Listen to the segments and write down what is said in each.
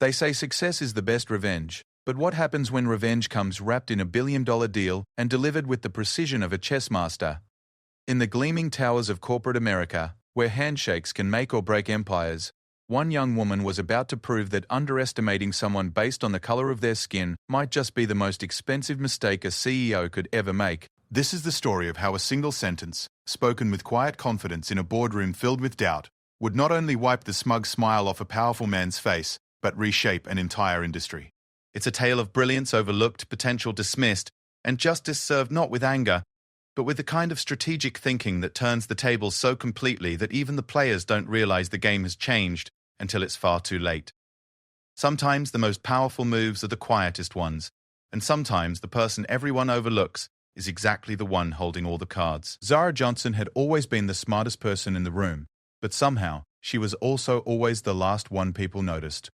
They say success is the best revenge. But what happens when revenge comes wrapped in a billion-dollar deal and delivered with the precision of a chess master? In the gleaming towers of corporate America, where handshakes can make or break empires, one young woman was about to prove that underestimating someone based on the color of their skin might just be the most expensive mistake a CEO could ever make. This is the story of how a single sentence, spoken with quiet confidence in a boardroom filled with doubt, would not only wipe the smug smile off a powerful man's face, but reshape an entire industry. It's a tale of brilliance overlooked, potential dismissed, and justice served not with anger, but with the kind of strategic thinking that turns the tables so completely that even the players don't realize the game has changed until it's far too late. Sometimes the most powerful moves are the quietest ones, and sometimes the person everyone overlooks is exactly the one holding all the cards. Zara Johnson had always been the smartest person in the room, but somehow she was also always the last one people noticed.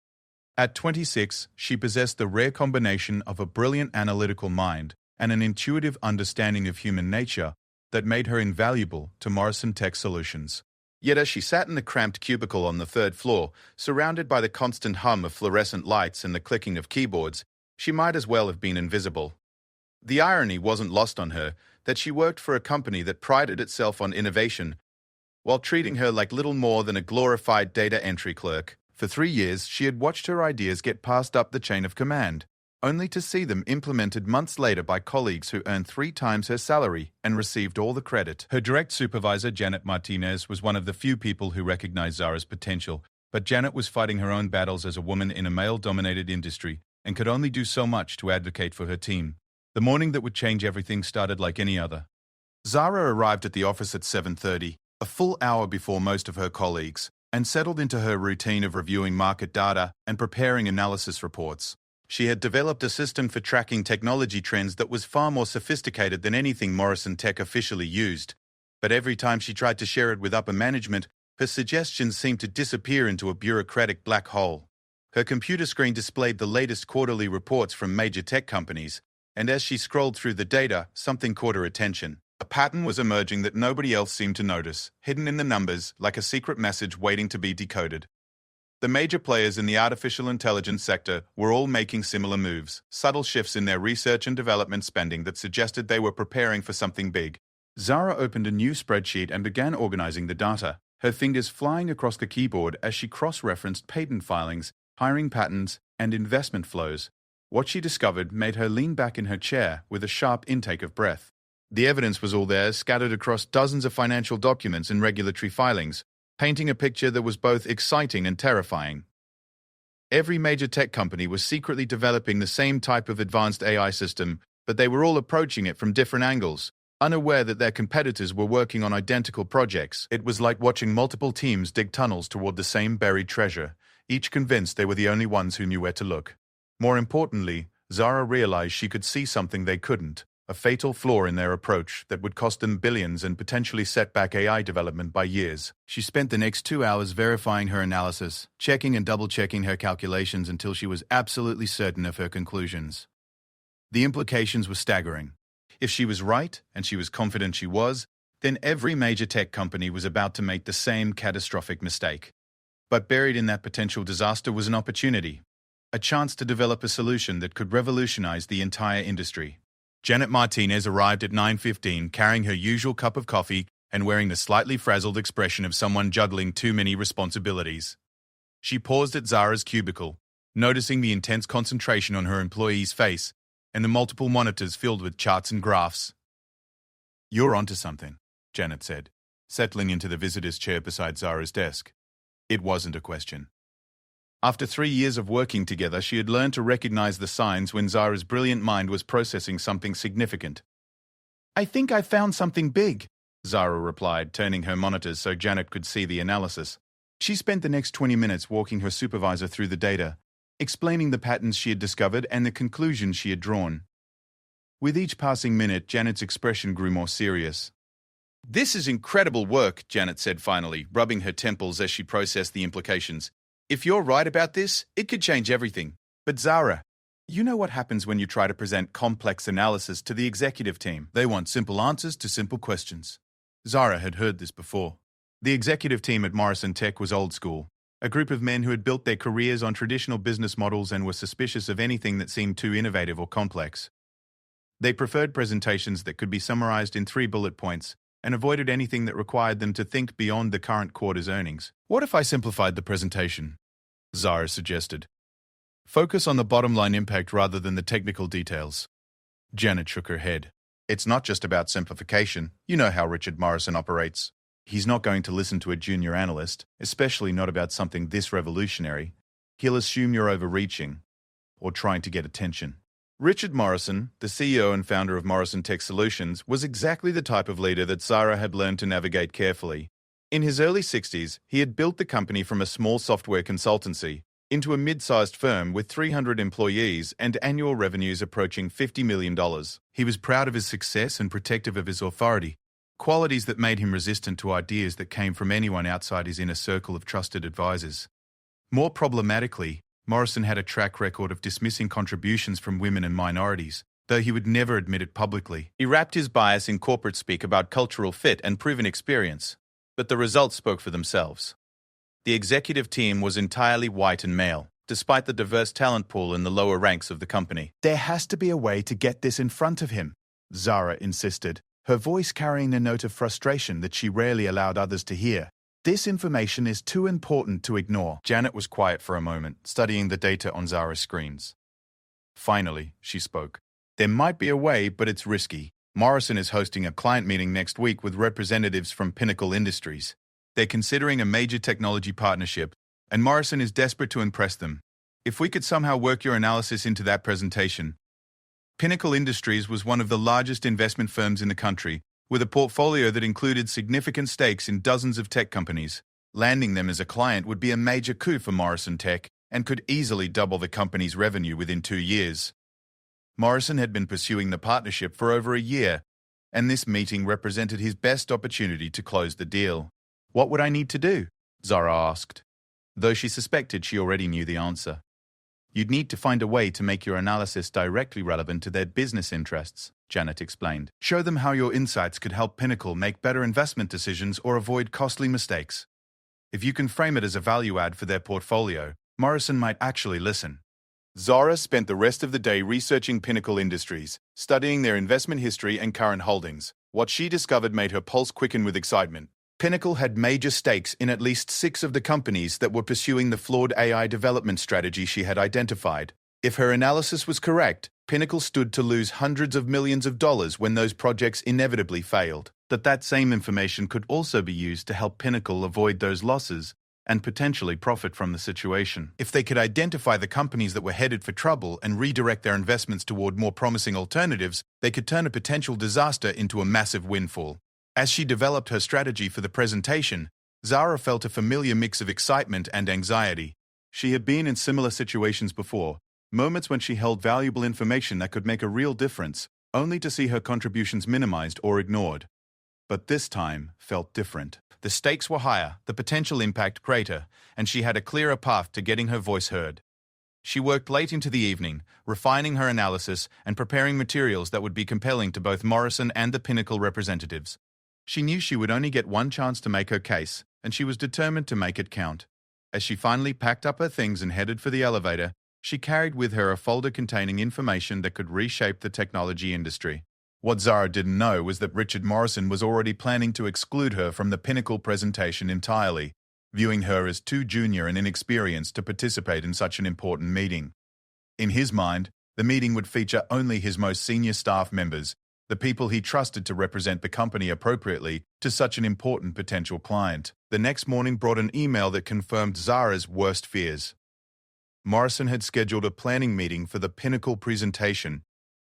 At 26, she possessed the rare combination of a brilliant analytical mind and an intuitive understanding of human nature that made her invaluable to Morrison Tech Solutions. Yet as she sat in the cramped cubicle on the third floor, surrounded by the constant hum of fluorescent lights and the clicking of keyboards, she might as well have been invisible. The irony wasn't lost on her that she worked for a company that prided itself on innovation, while treating her like little more than a glorified data entry clerk. For 3 years, she had watched her ideas get passed up the chain of command, only to see them implemented months later by colleagues who earned 3 times her salary and received all the credit. Her direct supervisor, Janet Martinez, was one of the few people who recognized Zara's potential, but Janet was fighting her own battles as a woman in a male-dominated industry and could only do so much to advocate for her team. The morning that would change everything started like any other. Zara arrived at the office at 7:30, a full hour before most of her colleagues, and settled into her routine of reviewing market data and preparing analysis reports. She had developed a system for tracking technology trends that was far more sophisticated than anything Morrison Tech officially used. But every time she tried to share it with upper management, her suggestions seemed to disappear into a bureaucratic black hole. Her computer screen displayed the latest quarterly reports from major tech companies, and as she scrolled through the data, something caught her attention. A pattern was emerging that nobody else seemed to notice, hidden in the numbers like a secret message waiting to be decoded. The major players in the artificial intelligence sector were all making similar moves, subtle shifts in their research and development spending that suggested they were preparing for something big. Zara opened a new spreadsheet and began organizing the data, her fingers flying across the keyboard as she cross-referenced patent filings, hiring patterns, and investment flows. What she discovered made her lean back in her chair with a sharp intake of breath. The evidence was all there, scattered across dozens of financial documents and regulatory filings, painting a picture that was both exciting and terrifying. Every major tech company was secretly developing the same type of advanced AI system, but they were all approaching it from different angles, unaware that their competitors were working on identical projects. It was like watching multiple teams dig tunnels toward the same buried treasure, each convinced they were the only ones who knew where to look. More importantly, Zara realized she could see something they couldn't. A fatal flaw in their approach that would cost them billions and potentially set back AI development by years. She spent the next 2 hours verifying her analysis, checking and double-checking her calculations until she was absolutely certain of her conclusions. The implications were staggering. If she was right, and she was confident she was, then every major tech company was about to make the same catastrophic mistake. But buried in that potential disaster was an opportunity, a chance to develop a solution that could revolutionize the entire industry. Janet Martinez arrived at 9:15 carrying her usual cup of coffee and wearing the slightly frazzled expression of someone juggling too many responsibilities. She paused at Zara's cubicle, noticing the intense concentration on her employee's face and the multiple monitors filled with charts and graphs. "You're onto something," Janet said, settling into the visitor's chair beside Zara's desk. It wasn't a question. After 3 years of working together, she had learned to recognize the signs when Zara's brilliant mind was processing something significant. "I think I found something big," Zara replied, turning her monitors so Janet could see the analysis. She spent the next 20 minutes walking her supervisor through the data, explaining the patterns she had discovered and the conclusions she had drawn. With each passing minute, Janet's expression grew more serious. "This is incredible work," Janet said finally, rubbing her temples as she processed the implications. "If you're right about this, it could change everything." "But Zara, you know what happens when you try to present complex analysis to the executive team. They want simple answers to simple questions." Zara had heard this before. The executive team at Morrison Tech was old school. a group of men who had built their careers on traditional business models and were suspicious of anything that seemed too innovative or complex. They preferred presentations that could be summarized in 3 bullet points and avoided anything that required them to think beyond the current quarter's earnings. What if I simplified the presentation? Zara suggested. Focus on the bottom line impact rather than the technical details. Janet shook her head. It's not just about simplification. You know how Richard Morrison operates. He's not going to listen to a junior analyst, especially not about something this revolutionary. He'll assume you're overreaching or trying to get attention. Richard Morrison, the CEO and founder of Morrison Tech Solutions, was exactly the type of leader that Zara had learned to navigate carefully. In his early 60s, he had built the company from a small software consultancy into a mid-sized firm with 300 employees and annual revenues approaching $50 million. He was proud of his success and protective of his authority, qualities that made him resistant to ideas that came from anyone outside his inner circle of trusted advisors. More problematically, Morrison had a track record of dismissing contributions from women and minorities, though he would never admit it publicly. He wrapped his bias in corporate speak about cultural fit and proven experience, but the results spoke for themselves. The executive team was entirely white and male, despite the diverse talent pool in the lower ranks of the company. There has to be a way to get this in front of him, Zara insisted, her voice carrying a note of frustration that she rarely allowed others to hear. This information is too important to ignore. Janet was quiet for a moment, studying the data on Zara's screens. Finally, she spoke. There might be a way, but it's risky. Morrison is hosting a client meeting next week with representatives from Pinnacle Industries. They're considering a major technology partnership, and Morrison is desperate to impress them. If we could somehow work your analysis into that presentation. Pinnacle Industries was one of the largest investment firms in the country, with a portfolio that included significant stakes in dozens of tech companies. Landing them as a client would be a major coup for Morrison Tech and could easily double the company's revenue within 2 years. Morrison had been pursuing the partnership for over a year, and this meeting represented his best opportunity to close the deal. What would I need to do? Zara asked, though she suspected she already knew the answer. You'd need to find a way to make your analysis directly relevant to their business interests, Janet explained. Show them how your insights could help Pinnacle make better investment decisions or avoid costly mistakes. If you can frame it as a value add for their portfolio, Morrison might actually listen. Zara spent the rest of the day researching Pinnacle Industries, studying their investment history and current holdings. What she discovered made her pulse quicken with excitement. Pinnacle had major stakes in at least 6 of the companies that were pursuing the flawed AI development strategy she had identified. If her analysis was correct, Pinnacle stood to lose hundreds of millions of dollars when those projects inevitably failed. That same information could also be used to help Pinnacle avoid those losses and potentially profit from the situation. If they could identify the companies that were headed for trouble and redirect their investments toward more promising alternatives, they could turn a potential disaster into a massive windfall. As she developed her strategy for the presentation, Zara felt a familiar mix of excitement and anxiety. She had been in similar situations before, moments when she held valuable information that could make a real difference, only to see her contributions minimized or ignored. But this time felt different. The stakes were higher, the potential impact greater, and she had a clearer path to getting her voice heard. She worked late into the evening, refining her analysis and preparing materials that would be compelling to both Morrison and the Pinnacle representatives. She knew she would only get one chance to make her case, and she was determined to make it count. As she finally packed up her things and headed for the elevator, she carried with her a folder containing information that could reshape the technology industry. What Zara didn't know was that Richard Morrison was already planning to exclude her from the Pinnacle presentation entirely, viewing her as too junior and inexperienced to participate in such an important meeting. In his mind, the meeting would feature only his most senior staff members, the people he trusted to represent the company appropriately to such an important potential client. The next morning brought an email that confirmed Zara's worst fears. Morrison had scheduled a planning meeting for the Pinnacle presentation,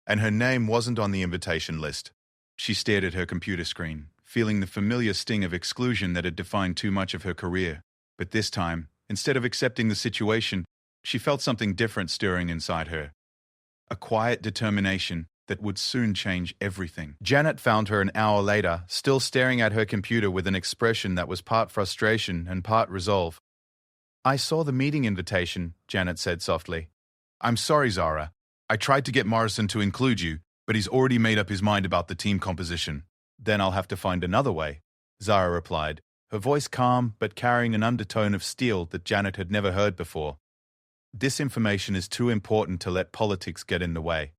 and her name wasn't on the invitation list. She stared at her computer screen, feeling the familiar sting of exclusion that had defined too much of her career. But this time, instead of accepting the situation, she felt something different stirring inside her. A quiet determination that would soon change everything. Janet found her an hour later, still staring at her computer with an expression that was part frustration and part resolve. I saw the meeting invitation, Janet said softly. I'm sorry, Zara. I tried to get Morrison to include you, but he's already made up his mind about the team composition. Then I'll have to find another way, Zara replied, her voice calm but carrying an undertone of steel that Janet had never heard before. "This information is too important to let politics get in the way."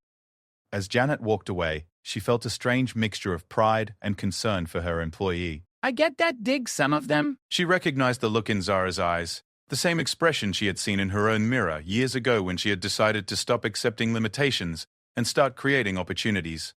As Janet walked away, she felt a strange mixture of pride and concern for her employee. "I get that dig, some of them." She recognized the look in Zara's eyes, the same expression she had seen in her own mirror years ago when she had decided to stop accepting limitations and start creating opportunities.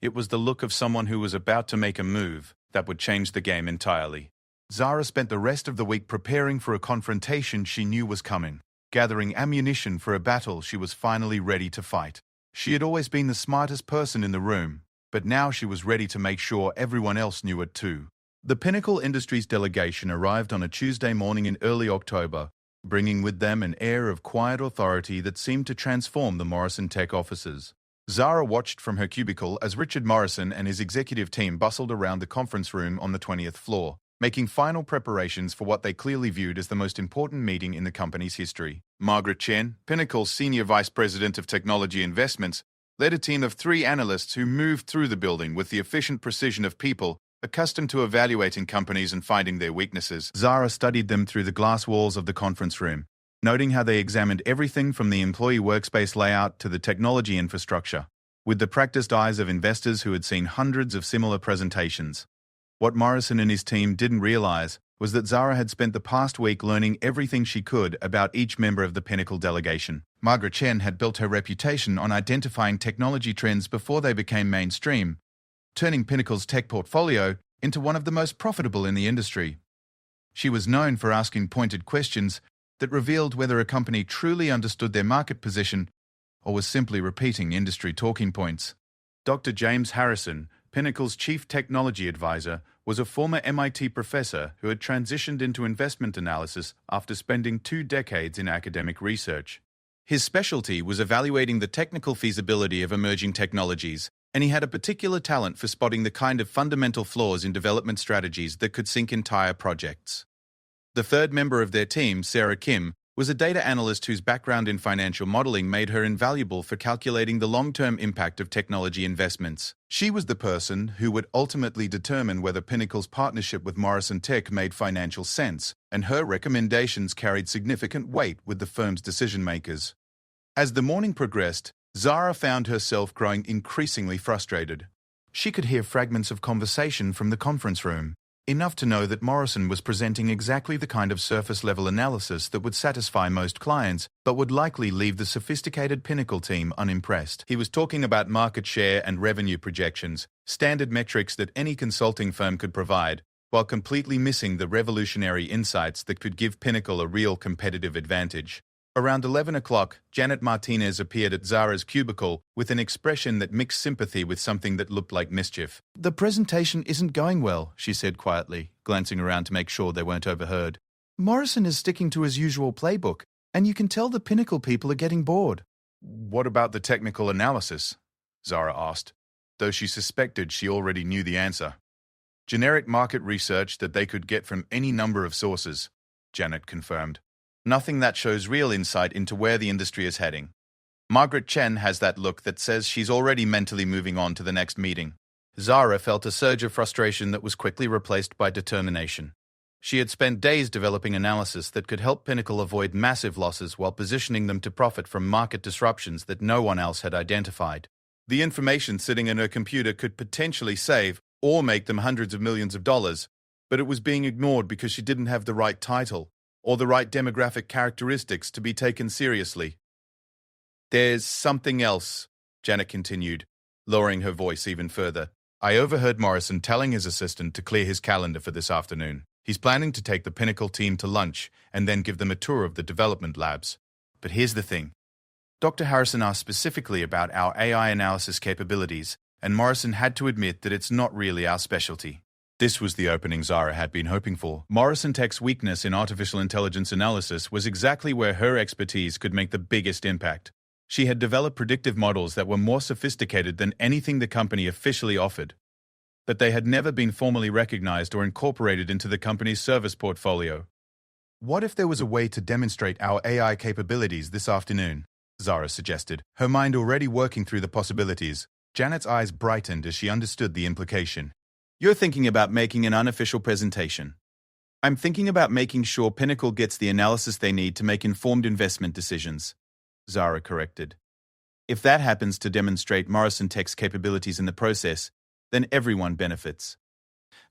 It was the look of someone who was about to make a move that would change the game entirely. Zara spent the rest of the week preparing for a confrontation she knew was coming, gathering ammunition for a battle she was finally ready to fight. She had always been the smartest person in the room, but now she was ready to make sure everyone else knew it too. The Pinnacle Industries delegation arrived on a Tuesday morning in early October, bringing with them an air of quiet authority that seemed to transform the Morrison Tech offices. Zara watched from her cubicle as Richard Morrison and his executive team bustled around the conference room on the 20th floor, making final preparations for what they clearly viewed as the most important meeting in the company's history. Margaret Chen, Pinnacle's Senior Vice President of Technology Investments, led a team of 3 analysts who moved through the building with the efficient precision of people accustomed to evaluating companies and finding their weaknesses. Zara studied them through the glass walls of the conference room, noting how they examined everything from the employee workspace layout to the technology infrastructure, with the practiced eyes of investors who had seen hundreds of similar presentations. What Morrison and his team didn't realize was that Zara had spent the past week learning everything she could about each member of the Pinnacle delegation. Margaret Chen had built her reputation on identifying technology trends before they became mainstream, turning Pinnacle's tech portfolio into one of the most profitable in the industry. She was known for asking pointed questions that revealed whether a company truly understood their market position or was simply repeating industry talking points. Dr. James Harrison, Pinnacle's chief technology advisor, was a former MIT professor who had transitioned into investment analysis after spending 2 decades in academic research. His specialty was evaluating the technical feasibility of emerging technologies, and he had a particular talent for spotting the kind of fundamental flaws in development strategies that could sink entire projects. The third member of their team, Sarah Kim, was a data analyst whose background in financial modeling made her invaluable for calculating the long-term impact of technology investments. She was the person who would ultimately determine whether Pinnacle's partnership with Morrison Tech made financial sense, and her recommendations carried significant weight with the firm's decision-makers. As the morning progressed, Zara found herself growing increasingly frustrated. She could hear fragments of conversation from the conference room, enough to know that Morrison was presenting exactly the kind of surface-level analysis that would satisfy most clients, but would likely leave the sophisticated Pinnacle team unimpressed. He was talking about market share and revenue projections, standard metrics that any consulting firm could provide, while completely missing the revolutionary insights that could give Pinnacle a real competitive advantage. Around 11 o'clock, Janet Martinez appeared at Zara's cubicle with an expression that mixed sympathy with something that looked like mischief. "The presentation isn't going well," she said quietly, glancing around to make sure they weren't overheard. "Morrison is sticking to his usual playbook, and you can tell the Pinnacle people are getting bored." "What about the technical analysis?" Zara asked, though she suspected she already knew the answer. "Generic market research that they could get from any number of sources," Janet confirmed. "Nothing that shows real insight into where the industry is heading." Margaret Chen has that look that says she's already mentally moving on to the next meeting. Zara felt a surge of frustration that was quickly replaced by determination. She had spent days developing analysis that could help Pinnacle avoid massive losses while positioning them to profit from market disruptions that no one else had identified. The information sitting in her computer could potentially save or make them hundreds of millions of dollars, but it was being ignored because she didn't have the right title or the right demographic characteristics to be taken seriously. "There's something else," Janet continued, lowering her voice even further. "I overheard Morrison telling his assistant to clear his calendar for this afternoon. He's planning to take the Pinnacle team to lunch and then give them a tour of the development labs. But here's the thing. Dr. Harrison asked specifically about our AI analysis capabilities, and Morrison had to admit that it's not really our specialty." This was the opening Zara had been hoping for. Morrison Tech's weakness in artificial intelligence analysis was exactly where her expertise could make the biggest impact. She had developed predictive models that were more sophisticated than anything the company officially offered, but they had never been formally recognized or incorporated into the company's service portfolio. "What if there was a way to demonstrate our AI capabilities this afternoon?" Zara suggested, her mind already working through the possibilities. Janet's eyes brightened as she understood the implication. "You're thinking about making an unofficial presentation." I'm thinking about making sure Pinnacle gets the analysis they need to make informed investment decisions, Zara corrected. If that happens to demonstrate Morrison Tech's capabilities in the process, then everyone benefits.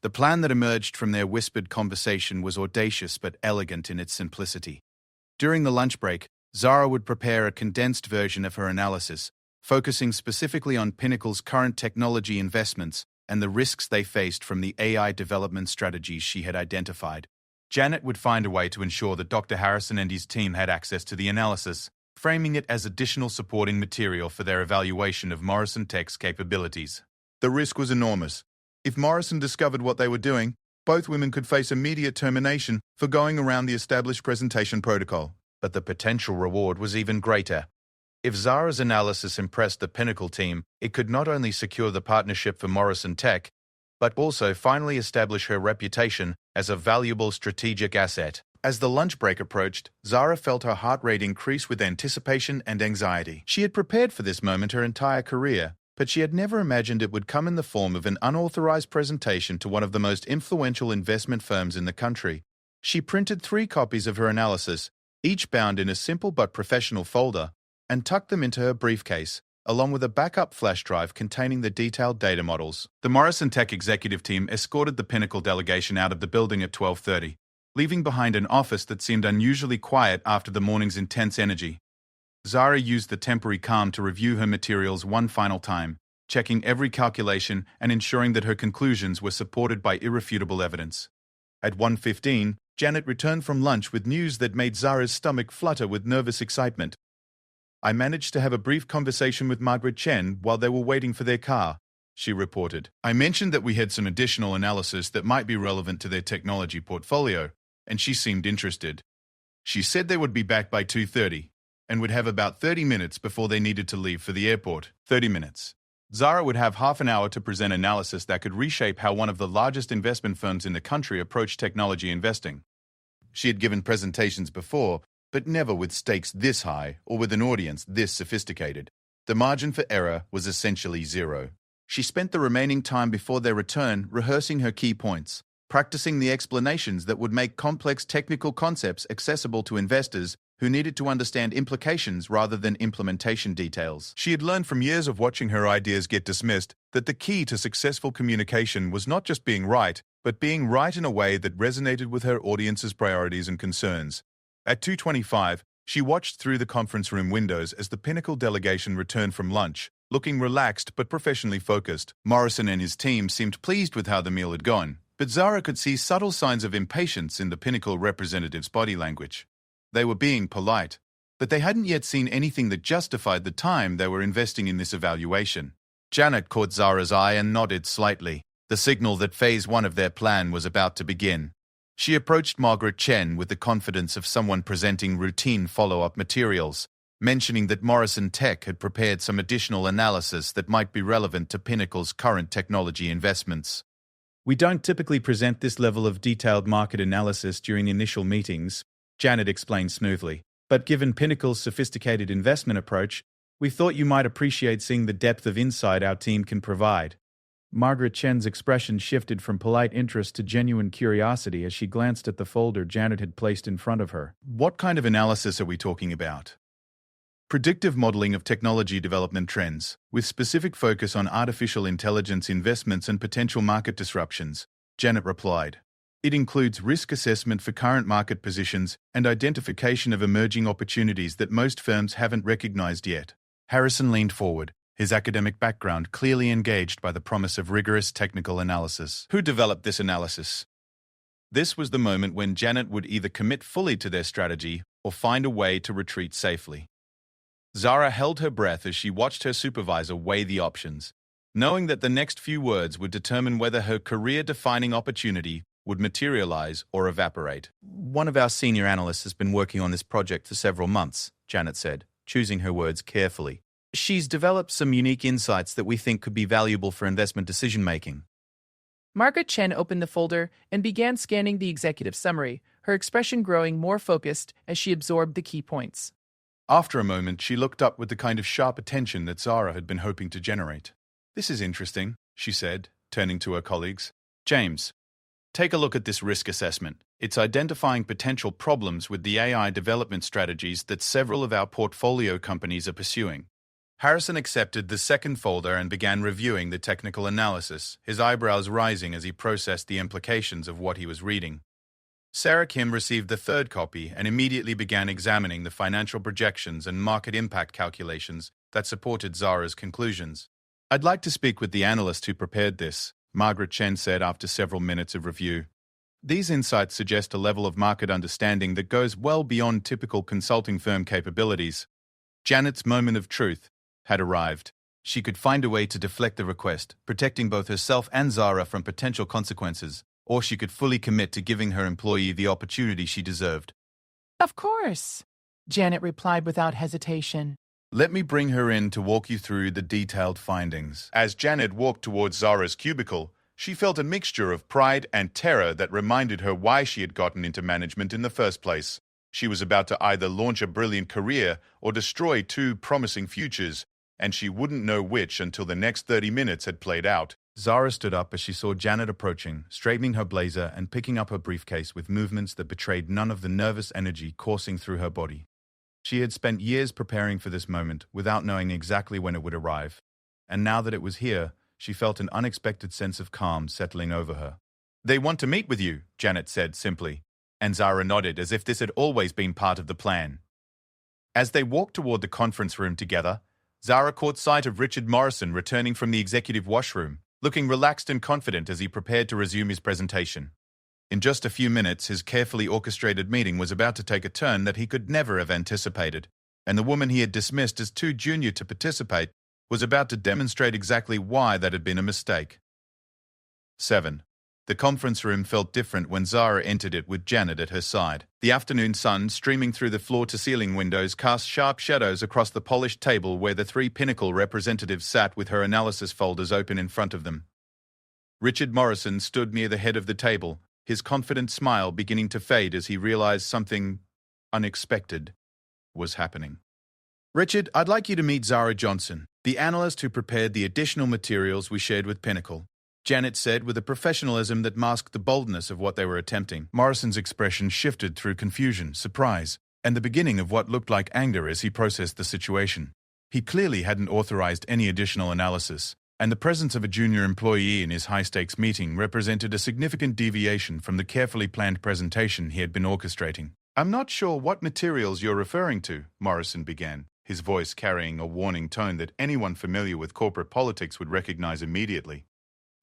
The plan that emerged from their whispered conversation was audacious but elegant in its simplicity. During the lunch break, Zara would prepare a condensed version of her analysis, focusing specifically on Pinnacle's current technology investments and the risks they faced from the AI development strategies she had identified. Janet would find a way to ensure that Dr. Harrison and his team had access to the analysis, framing it as additional supporting material for their evaluation of Morrison Tech's capabilities. The risk was enormous. If Morrison discovered what they were doing, both women could face immediate termination for going around the established presentation protocol. But the potential reward was even greater. If Zara's analysis impressed the Pinnacle team, it could not only secure the partnership for Morrison Tech, but also finally establish her reputation as a valuable strategic asset. As the lunch break approached, Zara felt her heart rate increase with anticipation and anxiety. She had prepared for this moment her entire career, but she had never imagined it would come in the form of an unauthorized presentation to one of the most influential investment firms in the country. She printed 3 copies of her analysis, each bound in a simple but professional folder, and tucked them into her briefcase, along with a backup flash drive containing the detailed data models. The Morrison Tech executive team escorted the Pinnacle delegation out of the building at 12:30, leaving behind an office that seemed unusually quiet after the morning's intense energy. Zara used the temporary calm to review her materials one final time, checking every calculation and ensuring that her conclusions were supported by irrefutable evidence. At 1:15, Janet returned from lunch with news that made Zara's stomach flutter with nervous excitement. I managed to have a brief conversation with Margaret Chen while they were waiting for their car, she reported. I mentioned that we had some additional analysis that might be relevant to their technology portfolio, and she seemed interested. She said they would be back by 2:30 and would have about 30 minutes before they needed to leave for the airport. 30 minutes. Zara would have half an hour to present analysis that could reshape how one of the largest investment firms in the country approached technology investing. She had given presentations before, but never with stakes this high or with an audience this sophisticated. The margin for error was essentially zero. She spent the remaining time before their return rehearsing her key points, practicing the explanations that would make complex technical concepts accessible to investors who needed to understand implications rather than implementation details. She had learned from years of watching her ideas get dismissed that the key to successful communication was not just being right, but being right in a way that resonated with her audience's priorities and concerns. At 2:25, she watched through the conference room windows as the Pinnacle delegation returned from lunch, looking relaxed but professionally focused. Morrison and his team seemed pleased with how the meal had gone, but Zara could see subtle signs of impatience in the Pinnacle representative's body language. They were being polite, but they hadn't yet seen anything that justified the time they were investing in this evaluation. Janet caught Zara's eye and nodded slightly, the signal that phase 1 of their plan was about to begin. She approached Margaret Chen with the confidence of someone presenting routine follow-up materials, mentioning that Morrison Tech had prepared some additional analysis that might be relevant to Pinnacle's current technology investments. We don't typically present this level of detailed market analysis during initial meetings, Janet explained smoothly, but given Pinnacle's sophisticated investment approach, we thought you might appreciate seeing the depth of insight our team can provide. Margaret Chen's expression shifted from polite interest to genuine curiosity as she glanced at the folder Janet had placed in front of her. What kind of analysis are we talking about? Predictive modeling of technology development trends, with specific focus on artificial intelligence investments and potential market disruptions, Janet replied. It includes risk assessment for current market positions and identification of emerging opportunities that most firms haven't recognized yet. Harrison leaned forward, his academic background clearly engaged by the promise of rigorous technical analysis. Who developed this analysis? This was the moment when Janet would either commit fully to their strategy or find a way to retreat safely. Zara held her breath as she watched her supervisor weigh the options, knowing that the next few words would determine whether her career-defining opportunity would materialize or evaporate. One of our senior analysts has been working on this project for several months, Janet said, choosing her words carefully. She's developed some unique insights that we think could be valuable for investment decision-making. Margaret Chen opened the folder and began scanning the executive summary, her expression growing more focused as she absorbed the key points. After a moment, she looked up with the kind of sharp attention that Zara had been hoping to generate. This is interesting, she said, turning to her colleagues. James, take a look at this risk assessment. It's identifying potential problems with the AI development strategies that several of our portfolio companies are pursuing. Harrison accepted the second folder and began reviewing the technical analysis, his eyebrows rising as he processed the implications of what he was reading. Sarah Kim received the third copy and immediately began examining the financial projections and market impact calculations that supported Zara's conclusions. "I'd like to speak with the analyst who prepared this," Margaret Chen said after several minutes of review. "These insights suggest a level of market understanding that goes well beyond typical consulting firm capabilities." Janet's moment of truth had arrived. She could find a way to deflect the request, protecting both herself and Zara from potential consequences, or she could fully commit to giving her employee the opportunity she deserved. Of course, Janet replied without hesitation. "Let me bring her in to walk you through the detailed findings." As Janet walked towards Zara's cubicle, she felt a mixture of pride and terror that reminded her why she had gotten into management in the first place. She was about to either launch a brilliant career or destroy two promising futures, and she wouldn't know which until the next 30 minutes had played out. Zara stood up as she saw Janet approaching, straightening her blazer and picking up her briefcase with movements that betrayed none of the nervous energy coursing through her body. She had spent years preparing for this moment without knowing exactly when it would arrive, and now that it was here, she felt an unexpected sense of calm settling over her. "They want to meet with you," Janet said simply, and Zara nodded as if this had always been part of the plan. As they walked toward the conference room together, Zara caught sight of Richard Morrison returning from the executive washroom, looking relaxed and confident as he prepared to resume his presentation. In just a few minutes, his carefully orchestrated meeting was about to take a turn that he could never have anticipated, and the woman he had dismissed as too junior to participate was about to demonstrate exactly why that had been a mistake. 7. The conference room felt different when Zara entered it with Janet at her side. The afternoon sun, streaming through the floor-to-ceiling windows, cast sharp shadows across the polished table where the three Pinnacle representatives sat with her analysis folders open in front of them. Richard Morrison stood near the head of the table, his confident smile beginning to fade as he realized something unexpected was happening. "Richard, I'd like you to meet Zara Johnson, the analyst who prepared the additional materials we shared with Pinnacle," Janet said with a professionalism that masked the boldness of what they were attempting. Morrison's expression shifted through confusion, surprise, and the beginning of what looked like anger as he processed the situation. He clearly hadn't authorized any additional analysis, and the presence of a junior employee in his high-stakes meeting represented a significant deviation from the carefully planned presentation he had been orchestrating. "I'm not sure what materials you're referring to," Morrison began, his voice carrying a warning tone that anyone familiar with corporate politics would recognize immediately.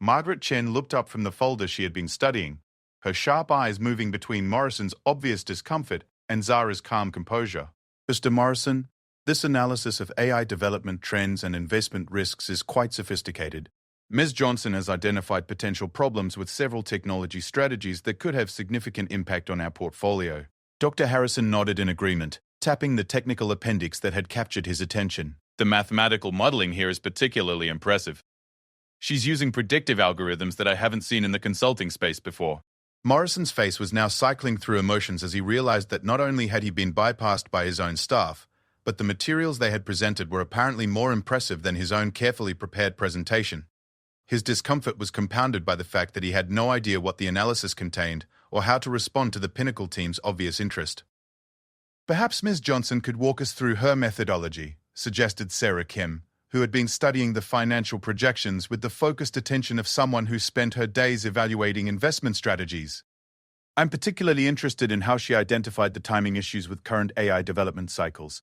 Margaret Chen looked up from the folder she had been studying, her sharp eyes moving between Morrison's obvious discomfort and Zara's calm composure. "Mr. Morrison, this analysis of AI development trends and investment risks is quite sophisticated. Ms. Johnson has identified potential problems with several technology strategies that could have significant impact on our portfolio." Dr. Harrison nodded in agreement, tapping the technical appendix that had captured his attention. "The mathematical modeling here is particularly impressive. She's using predictive algorithms that I haven't seen in the consulting space before." Morrison's face was now cycling through emotions as he realized that not only had he been bypassed by his own staff, but the materials they had presented were apparently more impressive than his own carefully prepared presentation. His discomfort was compounded by the fact that he had no idea what the analysis contained or how to respond to the Pinnacle team's obvious interest. "Perhaps Ms. Johnson could walk us through her methodology," suggested Sarah Kim, who had been studying the financial projections with the focused attention of someone who spent her days evaluating investment strategies. "I'm particularly interested in how she identified the timing issues with current AI development cycles."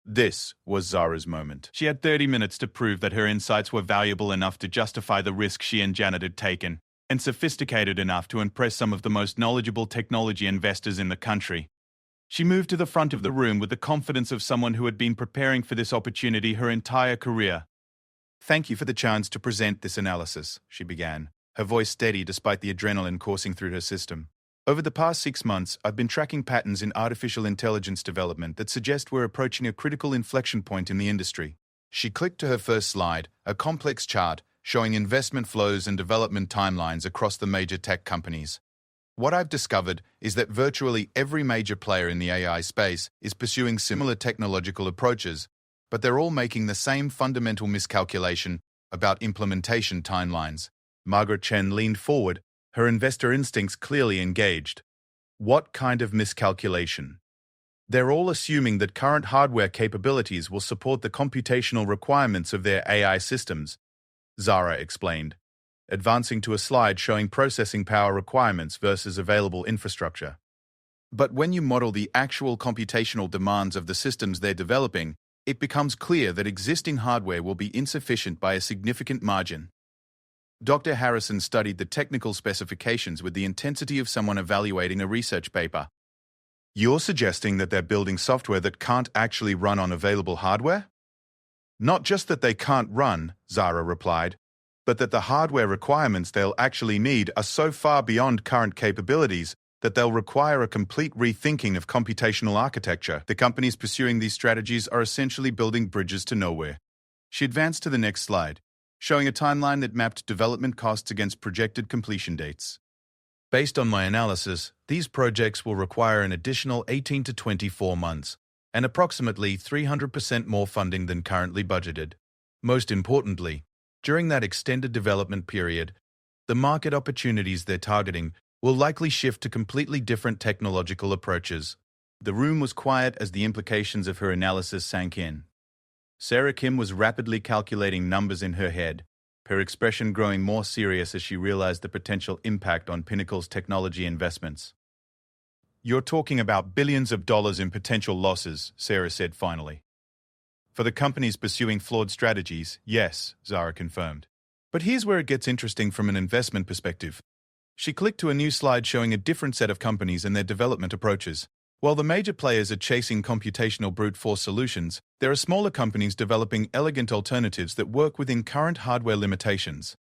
This was Zara's moment. She had 30 minutes to prove that her insights were valuable enough to justify the risk she and Janet had taken, and sophisticated enough to impress some of the most knowledgeable technology investors in the country. She moved to the front of the room with the confidence of someone who had been preparing for this opportunity her entire career. "Thank you for the chance to present this analysis," she began, her voice steady despite the adrenaline coursing through her system. "Over the past 6 months, I've been tracking patterns in artificial intelligence development that suggest we're approaching a critical inflection point in the industry." She clicked to her first slide, a complex chart showing investment flows and development timelines across the major tech companies. "What I've discovered is that virtually every major player in the AI space is pursuing similar technological approaches, but they're all making the same fundamental miscalculation about implementation timelines." Margaret Chen leaned forward, her investor instincts clearly engaged. What kind of miscalculation? They're all assuming that current hardware capabilities will support the computational requirements of their AI systems, Zara explained, advancing to a slide showing processing power requirements versus available infrastructure. But when you model the actual computational demands of the systems they're developing, it becomes clear that existing hardware will be insufficient by a significant margin. Dr. Harrison studied the technical specifications with the intensity of someone evaluating a research paper. You're suggesting that they're building software that can't actually run on available hardware? Not just that they can't run, Zara replied, but that the hardware requirements they'll actually need are so far beyond current capabilities that they'll require a complete rethinking of computational architecture. The companies pursuing these strategies are essentially building bridges to nowhere. She advanced to the next slide, showing a timeline that mapped development costs against projected completion dates. Based on my analysis, these projects will require an additional 18 to 24 months, and approximately 300% more funding than currently budgeted. Most importantly, during that extended development period, the market opportunities they're targeting will likely shift to completely different technological approaches. The room was quiet as the implications of her analysis sank in. Sarah Kim was rapidly calculating numbers in her head, her expression growing more serious as she realized the potential impact on Pinnacle's technology investments. You're talking about billions of dollars in potential losses, Sarah said finally. For the companies pursuing flawed strategies, yes, Zara confirmed. But here's where it gets interesting from an investment perspective. She clicked to a new slide showing a different set of companies and their development approaches. While the major players are chasing computational brute force solutions, there are smaller companies developing elegant alternatives that work within current hardware limitations.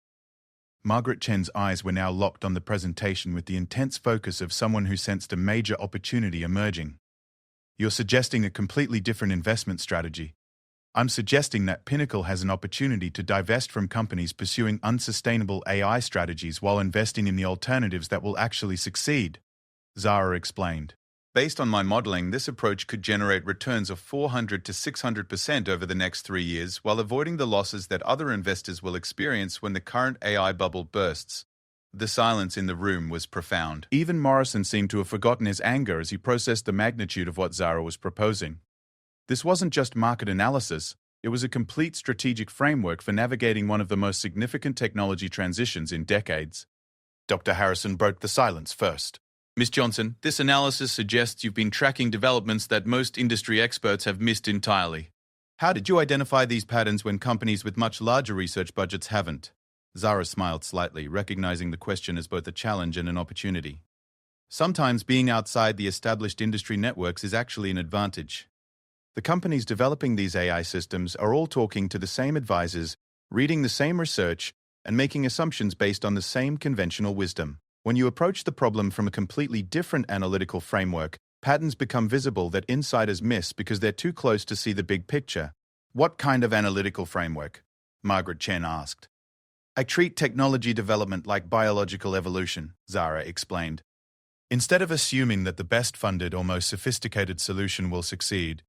Margaret Chen's eyes were now locked on the presentation with the intense focus of someone who sensed a major opportunity emerging. You're suggesting a completely different investment strategy. I'm suggesting that Pinnacle has an opportunity to divest from companies pursuing unsustainable AI strategies while investing in the alternatives that will actually succeed, Zara explained. Based on my modeling, this approach could generate returns of 400 to 600% over the next 3 years while avoiding the losses that other investors will experience when the current AI bubble bursts. The silence in the room was profound. Even Morrison seemed to have forgotten his anger as he processed the magnitude of what Zara was proposing. This wasn't just market analysis, it was a complete strategic framework for navigating one of the most significant technology transitions in decades. Dr. Harrison broke the silence first. Ms. Johnson, this analysis suggests you've been tracking developments that most industry experts have missed entirely. How did you identify these patterns when companies with much larger research budgets haven't? Zara smiled slightly, recognizing the question as both a challenge and an opportunity. Sometimes being outside the established industry networks is actually an advantage. The companies developing these AI systems are all talking to the same advisors, reading the same research, and making assumptions based on the same conventional wisdom. When you approach the problem from a completely different analytical framework, patterns become visible that insiders miss because they're too close to see the big picture. What kind of analytical framework? Margaret Chen asked. I treat technology development like biological evolution, Zara explained. Instead of assuming that the best funded or most sophisticated solution will succeed,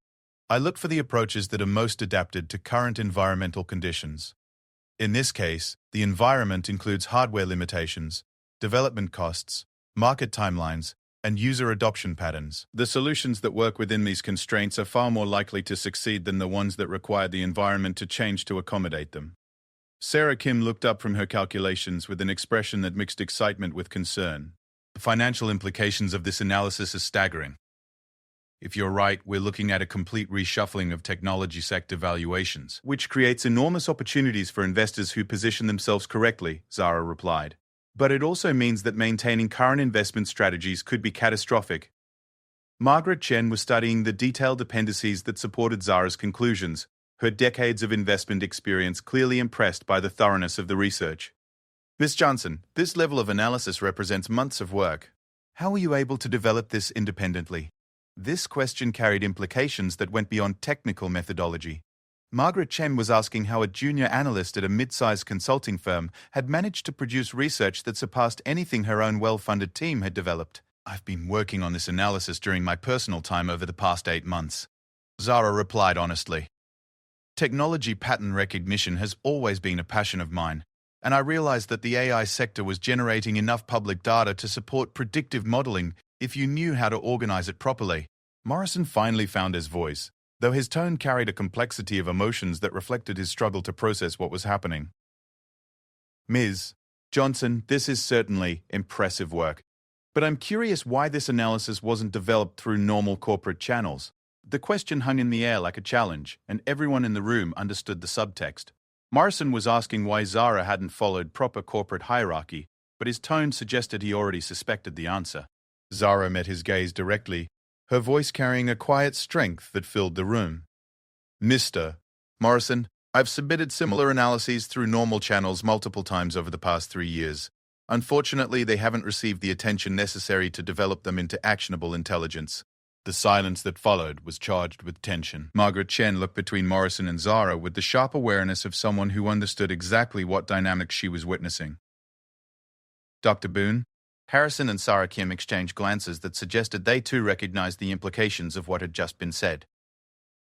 I look for the approaches that are most adapted to current environmental conditions. In this case, the environment includes hardware limitations, development costs, market timelines, and user adoption patterns. The solutions that work within these constraints are far more likely to succeed than the ones that require the environment to change to accommodate them. Sarah Kim looked up from her calculations with an expression that mixed excitement with concern. The financial implications of this analysis are staggering. If you're right, we're looking at a complete reshuffling of technology sector valuations, which creates enormous opportunities for investors who position themselves correctly, Zara replied. But it also means that maintaining current investment strategies could be catastrophic. Margaret Chen was studying the detailed appendices that supported Zara's conclusions, her decades of investment experience clearly impressed by the thoroughness of the research. Ms. Johnson, this level of analysis represents months of work. How were you able to develop this independently? This question carried implications that went beyond technical methodology. Margaret Chen was asking how a junior analyst at a mid-sized consulting firm had managed to produce research that surpassed anything her own well-funded team had developed. I've been working on this analysis during my personal time over the past 8 months. Zara replied honestly. Technology pattern recognition has always been a passion of mine, and I realized that the AI sector was generating enough public data to support predictive modeling if you knew how to organize it properly. Morrison finally found his voice, though his tone carried a complexity of emotions that reflected his struggle to process what was happening. Ms. Johnson, this is certainly impressive work, but I'm curious why this analysis wasn't developed through normal corporate channels. The question hung in the air like a challenge, and everyone in the room understood the subtext. Morrison was asking why Zara hadn't followed proper corporate hierarchy, but his tone suggested he already suspected the answer. Zara met his gaze directly, her voice carrying a quiet strength that filled the room. Mr. Morrison, I've submitted similar analyses through normal channels multiple times over the past 3 years. Unfortunately, they haven't received the attention necessary to develop them into actionable intelligence. The silence that followed was charged with tension. Margaret Chen looked between Morrison and Zara with the sharp awareness of someone who understood exactly what dynamics she was witnessing. Dr. Boone? Harrison and Sarah Kim exchanged glances that suggested they too recognized the implications of what had just been said.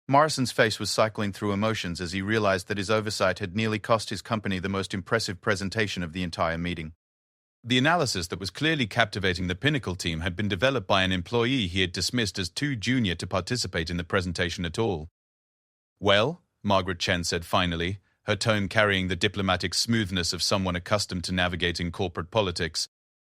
Morrison's face was cycling through emotions as he realized that his oversight had nearly cost his company the most impressive presentation of the entire meeting. The analysis that was clearly captivating the Pinnacle team had been developed by an employee he had dismissed as too junior to participate in the presentation at all. Well, Margaret Chen said finally, her tone carrying the diplomatic smoothness of someone accustomed to navigating corporate politics,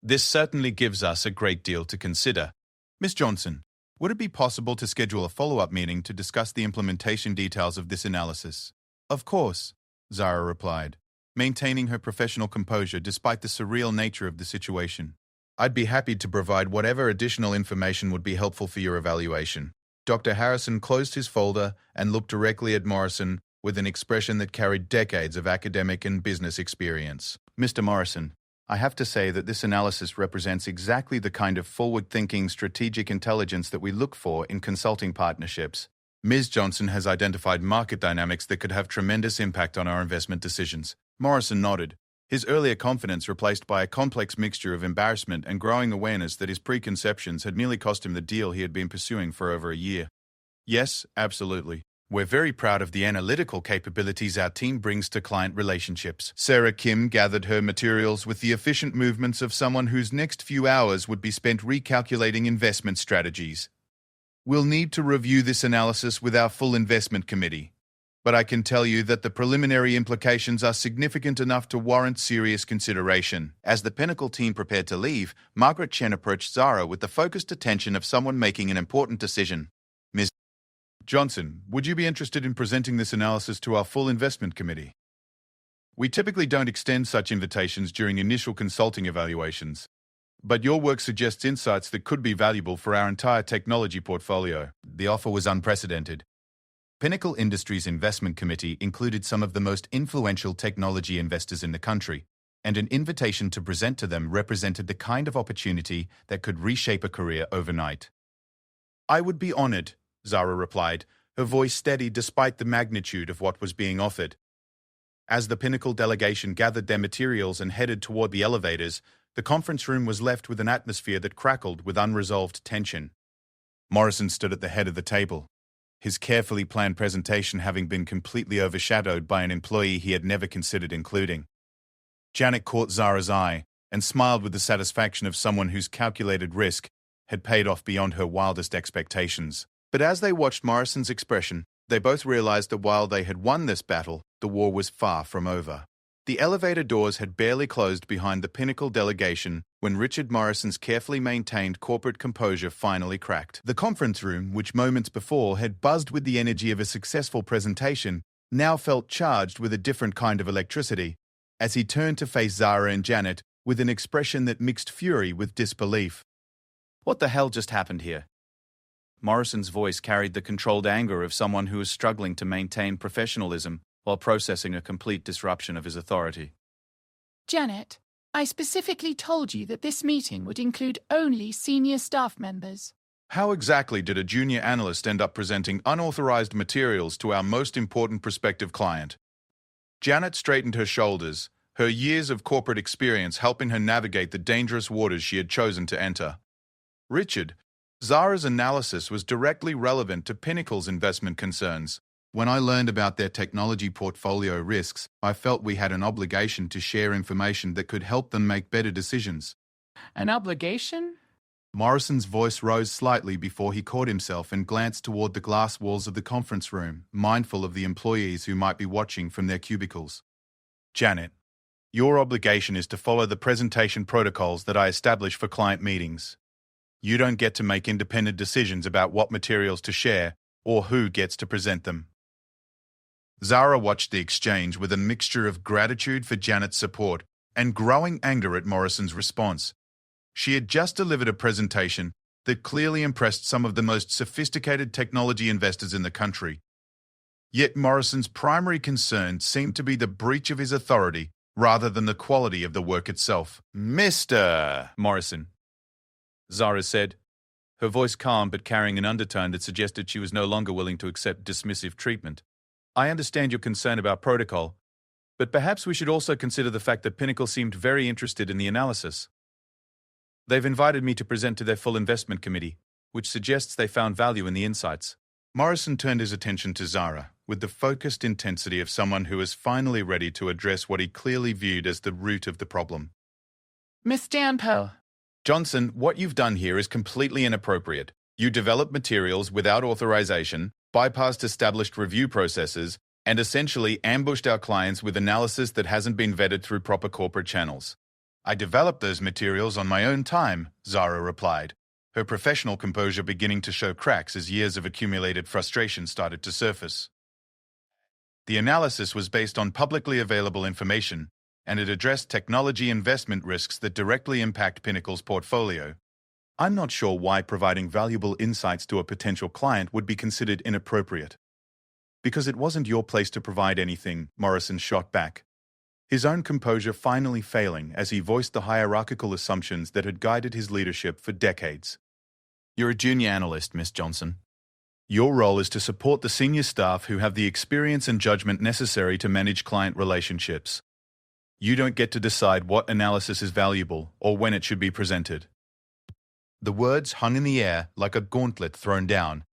this certainly gives us a great deal to consider. Miss Johnson, would it be possible to schedule a follow-up meeting to discuss the implementation details of this analysis? Of course, Zara replied, maintaining her professional composure despite the surreal nature of the situation. I'd be happy to provide whatever additional information would be helpful for your evaluation. Dr. Harrison closed his folder and looked directly at Morrison with an expression that carried decades of academic and business experience. Mr. Morrison, I have to say that this analysis represents exactly the kind of forward-thinking strategic intelligence that we look for in consulting partnerships. Ms. Johnson has identified market dynamics that could have tremendous impact on our investment decisions. Morrison nodded, his earlier confidence replaced by a complex mixture of embarrassment and growing awareness that his preconceptions had nearly cost him the deal he had been pursuing for over a year. Yes, absolutely. We're very proud of the analytical capabilities our team brings to client relationships. Sarah Kim gathered her materials with the efficient movements of someone whose next few hours would be spent recalculating investment strategies. We'll need to review this analysis with our full investment committee, but I can tell you that the preliminary implications are significant enough to warrant serious consideration. As the Pinnacle team prepared to leave, Margaret Chen approached Zara with the focused attention of someone making an important decision. Ms. Johnson, would you be interested in presenting this analysis to our full investment committee? We typically don't extend such invitations during initial consulting evaluations, but your work suggests insights that could be valuable for our entire technology portfolio. The offer was unprecedented. Pinnacle Industries Investment Committee included some of the most influential technology investors in the country, and an invitation to present to them represented the kind of opportunity that could reshape a career overnight. I would be honored, Zara replied, her voice steady despite the magnitude of what was being offered. As the Pinnacle delegation gathered their materials and headed toward the elevators, the conference room was left with an atmosphere that crackled with unresolved tension. Morrison stood at the head of the table, his carefully planned presentation having been completely overshadowed by an employee he had never considered including. Janet caught Zara's eye and smiled with the satisfaction of someone whose calculated risk had paid off beyond her wildest expectations. But as they watched Morrison's expression, they both realized that while they had won this battle, the war was far from over. The elevator doors had barely closed behind the Pinnacle delegation when Richard Morrison's carefully maintained corporate composure finally cracked. The conference room, which moments before had buzzed with the energy of a successful presentation, now felt charged with a different kind of electricity, as he turned to face Zara and Janet with an expression that mixed fury with disbelief. What the hell just happened here? Morrison's voice carried the controlled anger of someone who is struggling to maintain professionalism while processing a complete disruption of his authority. Janet, I specifically told you that this meeting would include only senior staff members. How exactly did a junior analyst end up presenting unauthorized materials to our most important prospective client? Janet straightened her shoulders, her years of corporate experience helping her navigate the dangerous waters she had chosen to enter. Richard, Zara's analysis was directly relevant to Pinnacle's investment concerns. When I learned about their technology portfolio risks, I felt we had an obligation to share information that could help them make better decisions. An obligation? Morrison's voice rose slightly before he caught himself and glanced toward the glass walls of the conference room, mindful of the employees who might be watching from their cubicles. Janet, your obligation is to follow the presentation protocols that I establish for client meetings. You don't get to make independent decisions about what materials to share or who gets to present them. Zara watched the exchange with a mixture of gratitude for Janet's support and growing anger at Morrison's response. She had just delivered a presentation that clearly impressed some of the most sophisticated technology investors in the country. Yet Morrison's primary concern seemed to be the breach of his authority rather than the quality of the work itself. "Mr. Morrison," Zara said, her voice calm but carrying an undertone that suggested she was no longer willing to accept dismissive treatment. "I understand your concern about protocol, but perhaps we should also consider the fact that Pinnacle seemed very interested in the analysis. They've invited me to present to their full investment committee, which suggests they found value in the insights." Morrison turned his attention to Zara with the focused intensity of someone who is finally ready to address what he clearly viewed as the root of the problem. Miss Danpo. "Johnson, what you've done here is completely inappropriate. You developed materials without authorization, bypassed established review processes, and essentially ambushed our clients with analysis that hasn't been vetted through proper corporate channels." "I developed those materials on my own time," Zara replied, her professional composure beginning to show cracks as years of accumulated frustration started to surface. "The analysis was based on publicly available information, and it addressed technology investment risks that directly impact Pinnacle's portfolio. I'm not sure why providing valuable insights to a potential client would be considered inappropriate." "Because it wasn't your place to provide anything," Morrison shot back, his own composure finally failing as he voiced the hierarchical assumptions that had guided his leadership for decades. "You're a junior analyst, Miss Johnson. Your role is to support the senior staff who have the experience and judgment necessary to manage client relationships. You don't get to decide what analysis is valuable or when it should be presented." The words hung in the air like a gauntlet thrown down,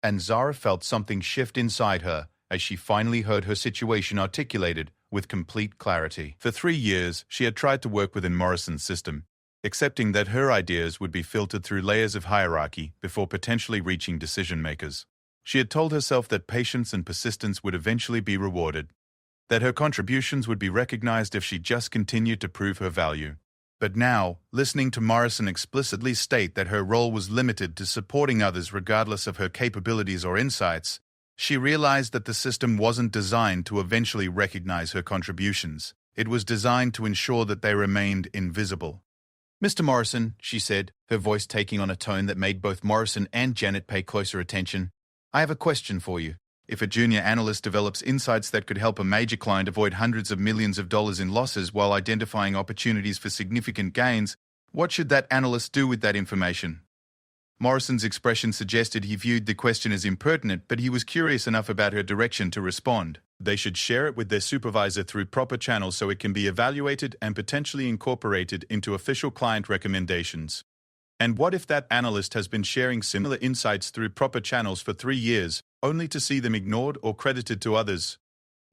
and Zara felt something shift inside her as she finally heard her situation articulated with complete clarity. For 3 years, she had tried to work within Morrison's system, accepting that her ideas would be filtered through layers of hierarchy before potentially reaching decision-makers. She had told herself that patience and persistence would eventually be rewarded, that her contributions would be recognized if she just continued to prove her value. But now, listening to Morrison explicitly state that her role was limited to supporting others regardless of her capabilities or insights, she realized that the system wasn't designed to eventually recognize her contributions. It was designed to ensure that they remained invisible. "Mr. Morrison," she said, her voice taking on a tone that made both Morrison and Janet pay closer attention, "I have a question for you. If a junior analyst develops insights that could help a major client avoid hundreds of millions of dollars in losses while identifying opportunities for significant gains, what should that analyst do with that information?" Morrison's expression suggested he viewed the question as impertinent, but he was curious enough about her direction to respond. "They should share it with their supervisor through proper channels so it can be evaluated and potentially incorporated into official client recommendations." "And what if that analyst has been sharing similar insights through proper channels for 3 years, only to see them ignored or credited to others?"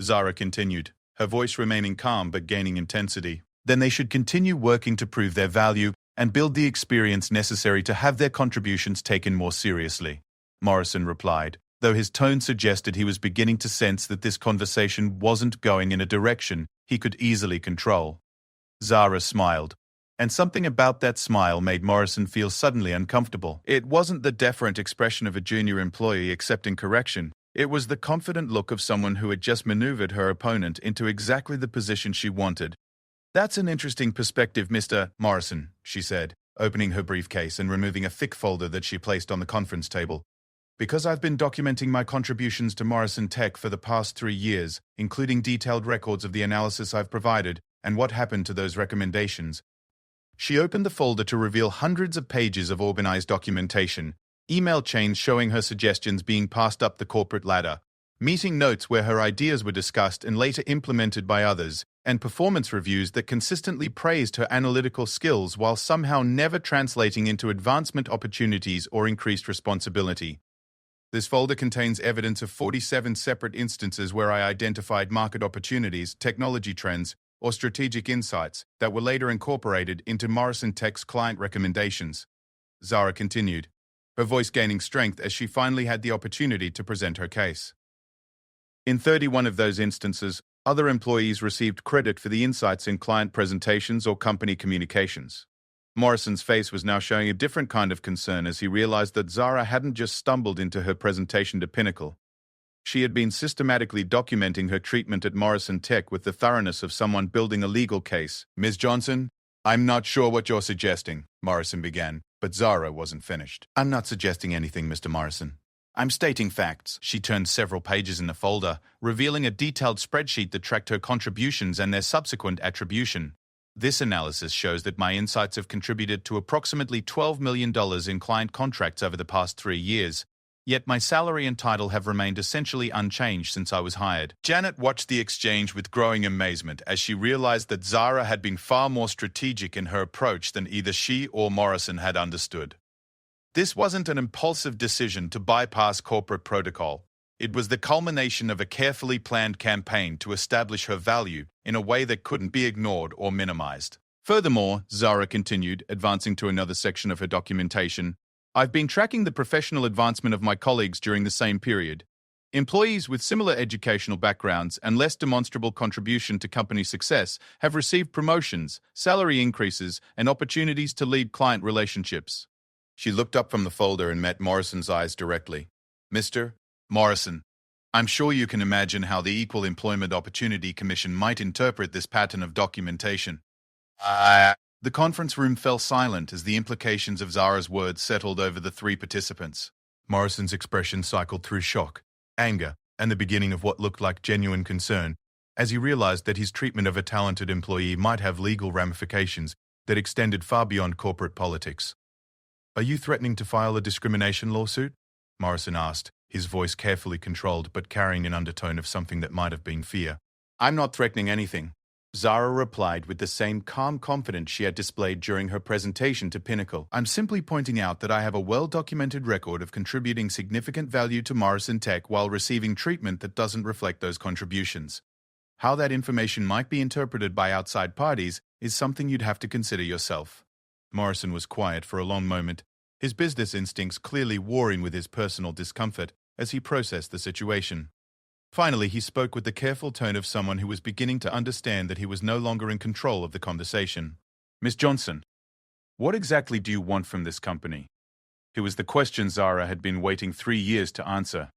Zara continued, her voice remaining calm but gaining intensity. "Then they should continue working to prove their value and build the experience necessary to have their contributions taken more seriously," Morrison replied, though his tone suggested he was beginning to sense that this conversation wasn't going in a direction he could easily control. Zara smiled, and something about that smile made Morrison feel suddenly uncomfortable. It wasn't the deferent expression of a junior employee accepting correction. It was the confident look of someone who had just maneuvered her opponent into exactly the position she wanted. "That's an interesting perspective, Mr. Morrison," she said, opening her briefcase and removing a thick folder that she placed on the conference table. "Because I've been documenting my contributions to Morrison Tech for the past 3 years, including detailed records of the analysis I've provided and what happened to those recommendations." She opened the folder to reveal hundreds of pages of organized documentation, email chains showing her suggestions being passed up the corporate ladder, meeting notes where her ideas were discussed and later implemented by others, and performance reviews that consistently praised her analytical skills while somehow never translating into advancement opportunities or increased responsibility. This folder contains evidence of 47 separate instances where I identified market opportunities, technology trends, or strategic insights that were later incorporated into Morrison Tech's client recommendations. Zara continued, her voice gaining strength as she finally had the opportunity to present her case. In 31 of those instances, other employees received credit for the insights in client presentations or company communications. Morrison's face was now showing a different kind of concern as he realized that Zara hadn't just stumbled into her presentation to Pinnacle. She had been systematically documenting her treatment at Morrison Tech with the thoroughness of someone building a legal case. Ms. Johnson, I'm not sure what you're suggesting, Morrison began, but Zara wasn't finished. I'm not suggesting anything, Mr. Morrison. I'm stating facts. She turned several pages in the folder, revealing a detailed spreadsheet that tracked her contributions and their subsequent attribution. This analysis shows that my insights have contributed to approximately $12 million in client contracts over the past 3 years, yet my salary and title have remained essentially unchanged since I was hired. Janet watched the exchange with growing amazement as she realized that Zara had been far more strategic in her approach than either she or Morrison had understood. This wasn't an impulsive decision to bypass corporate protocol. It was the culmination of a carefully planned campaign to establish her value in a way that couldn't be ignored or minimized. Furthermore, Zara continued, advancing to another section of her documentation, I've been tracking the professional advancement of my colleagues during the same period. Employees with similar educational backgrounds and less demonstrable contribution to company success have received promotions, salary increases, and opportunities to lead client relationships. She looked up from the folder and met Morrison's eyes directly. Mr. Morrison, I'm sure you can imagine how the Equal Employment Opportunity Commission might interpret this pattern of documentation. The conference room fell silent as the implications of Zara's words settled over the 3 participants. Morrison's expression cycled through shock, anger, and the beginning of what looked like genuine concern, as he realized that his treatment of a talented employee might have legal ramifications that extended far beyond corporate politics. Are you threatening to file a discrimination lawsuit? Morrison asked, his voice carefully controlled but carrying an undertone of something that might have been fear. I'm not threatening anything, Zara replied with the same calm confidence she had displayed during her presentation to Pinnacle. I'm simply pointing out that I have a well-documented record of contributing significant value to Morrison Tech while receiving treatment that doesn't reflect those contributions. How that information might be interpreted by outside parties is something you'd have to consider yourself. Morrison was quiet for a long moment, his business instincts clearly warring with his personal discomfort as he processed the situation. Finally, he spoke with the careful tone of someone who was beginning to understand that he was no longer in control of the conversation. Ms. Johnson, what exactly do you want from this company? It was the question Zara had been waiting 3 years to answer.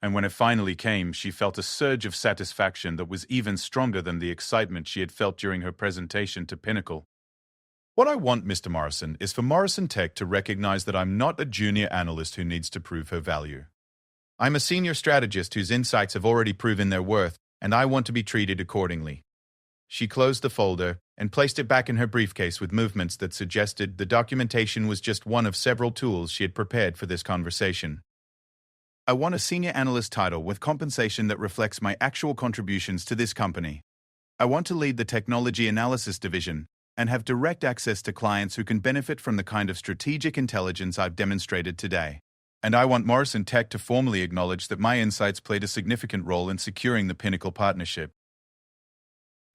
And when it finally came, she felt a surge of satisfaction that was even stronger than the excitement she had felt during her presentation to Pinnacle. What I want, Mr. Morrison, is for Morrison Tech to recognize that I'm not a junior analyst who needs to prove her value. I'm a senior strategist whose insights have already proven their worth, and I want to be treated accordingly. She closed the folder and placed it back in her briefcase with movements that suggested the documentation was just one of several tools she had prepared for this conversation. I want a senior analyst title with compensation that reflects my actual contributions to this company. I want to lead the technology analysis division and have direct access to clients who can benefit from the kind of strategic intelligence I've demonstrated today. And I want Morrison Tech to formally acknowledge that my insights played a significant role in securing the Pinnacle partnership.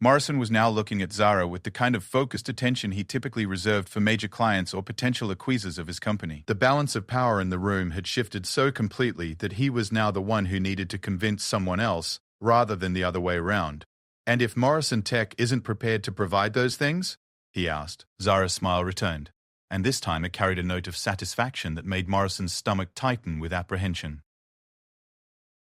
Morrison was now looking at Zara with the kind of focused attention he typically reserved for major clients or potential acquisers of his company. The balance of power in the room had shifted so completely that he was now the one who needed to convince someone else, rather than the other way around. And if Morrison Tech isn't prepared to provide those things? He asked. Zara's smile returned, and this time it carried a note of satisfaction that made Morrison's stomach tighten with apprehension.